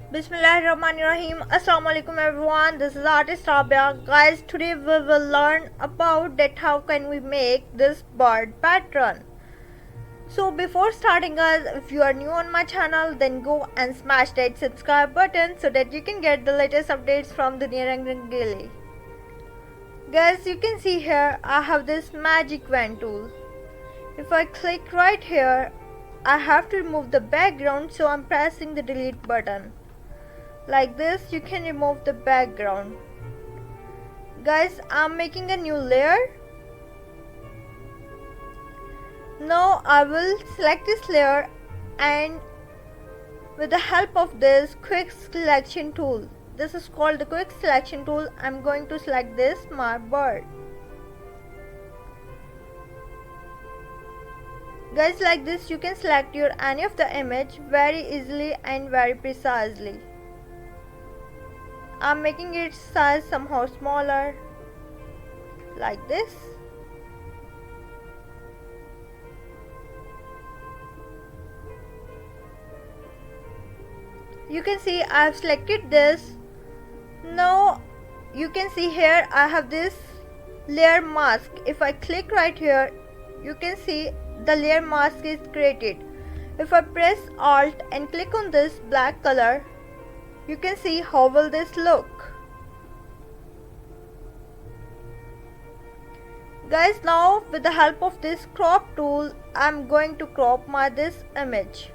Bismillahirrahmanirrahim. Assalamualaikum everyone. This is artist Rabia. Guys, today we will learn about that how can we make this bird pattern. So before starting guys, if you are new on my channel, then go and smash that subscribe button so that you can get the latest updates from the near and daily. Guys, you can see here I have this magic wand tool. If I click right here, I have to remove the background, so I'm pressing the delete button. Like this, you can remove the background. Guys, I'm making a new layer. Now I will select this layer, and with the help of this quick selection tool, this is called the quick selection tool, I'm going to select this my bird. Guys, like this you can select your any of the image very easily and very precisely. I'm making its size somehow smaller, like this. You can see I have selected this. Now you can see here I have this layer mask. If I click right here, you can see the layer mask is created. If I press Alt and click on this black color, you can see how will this look. Guys, now with the help of this crop tool, I'm going to crop this image.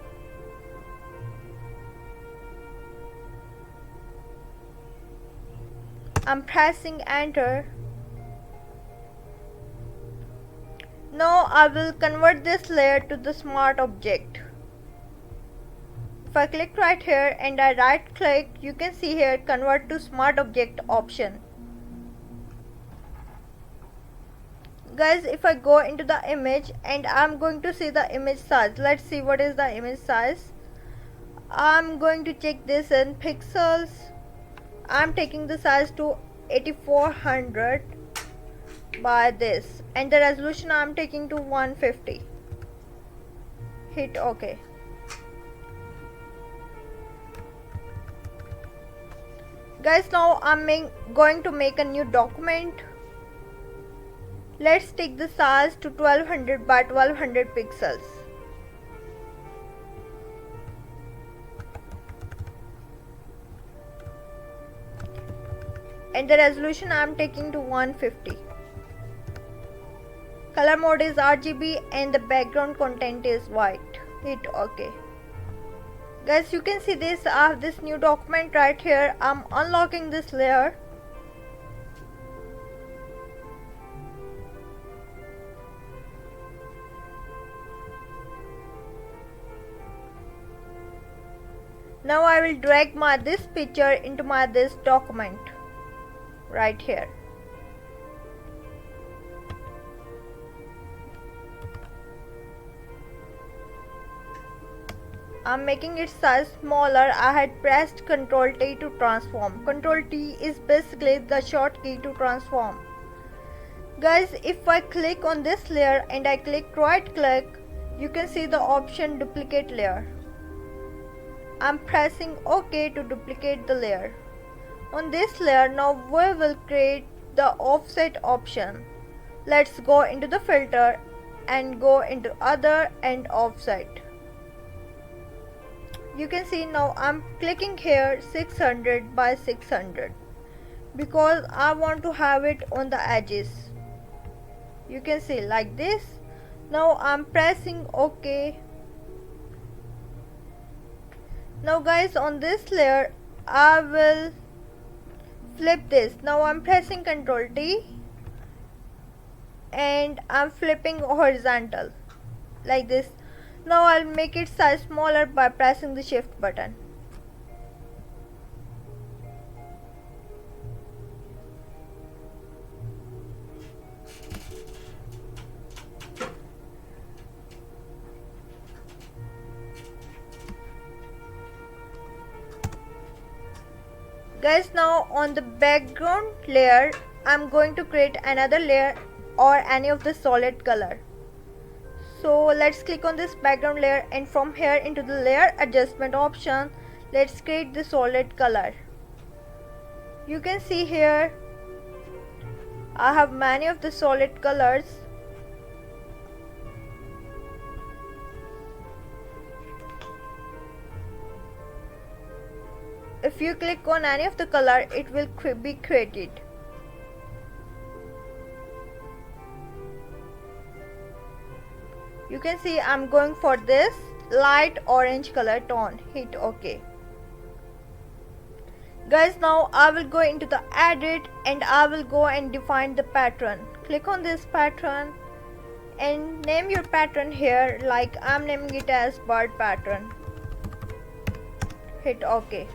I'm pressing enter. Now I will convert this layer to the smart object. If I click right here and I right click, you can see here convert to smart object option. Guys, if I go into the image and I'm going to see the image size, let's see what is the image size. I'm going to check this in pixels. I'm taking the size to 8400 by this, and the resolution I'm taking to 150. Hit OK. Guys, now I'm going to make a new document. Let's take the size to 1200 by 1200 pixels. And the resolution I'm taking to 150. Color mode is RGB and the background content is white. Hit OK. Guys, you can see this. I have this new document right here. I'm unlocking this layer. Now I will drag this picture into this document right here. I'm making its size smaller. I had pressed Ctrl T to transform. Ctrl T is basically the short key to transform. Guys, if I click on this layer and I click right click, you can see the option duplicate layer. I'm pressing OK to duplicate the layer. On this layer, now we will create the offset option. Let's go into the filter and go into other and offset. You can see now I'm clicking here 600 by 600 because I want to have it on the edges. You can see like this. Now I'm pressing OK. Now guys, on this layer I will flip this. Now I'm pressing Ctrl T and I'm flipping horizontal like this. Now I'll make its size smaller by pressing the shift button. Guys, now on the background layer I'm going to create another layer or any of the solid color. So let's click on this background layer, and from here into the layer adjustment option, let's create the solid color. You can see here I have many of the solid colors. If you click on any of the color, it will be created. You can see I'm going for this light orange color tone. Hit OK. Guys, now I will go into the edit and I will go and define the pattern. Click on this pattern and name your pattern here, like I'm naming it as bird pattern. Hit OK.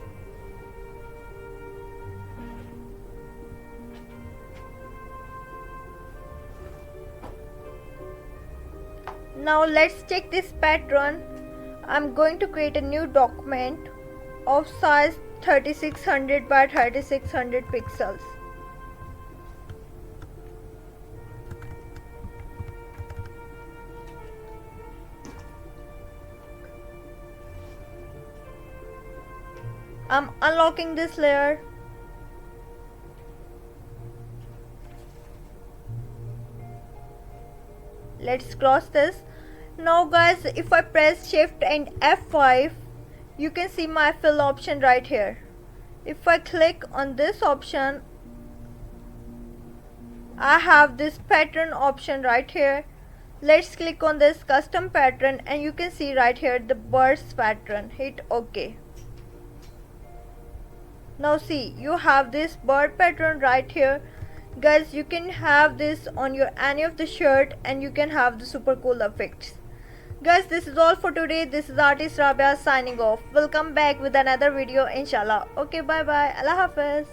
Now let's check this pattern. I'm going to create a new document of size 3600 by 3600 pixels. I'm unlocking this layer. Let's cross this. Now guys, if I press shift and F5, you can see my fill option right here. If I click on this option, I have this pattern option right here. Let's click on this custom pattern and you can see right here the birds pattern. Hit OK. Now see, you have this bird pattern right here. Guys, you can have this on your any of the shirt and you can have the super cool effects. Guys, this is all for today. This is artist Rabia signing off. We'll come back with another video inshallah. Okay, bye bye. Allah Hafiz.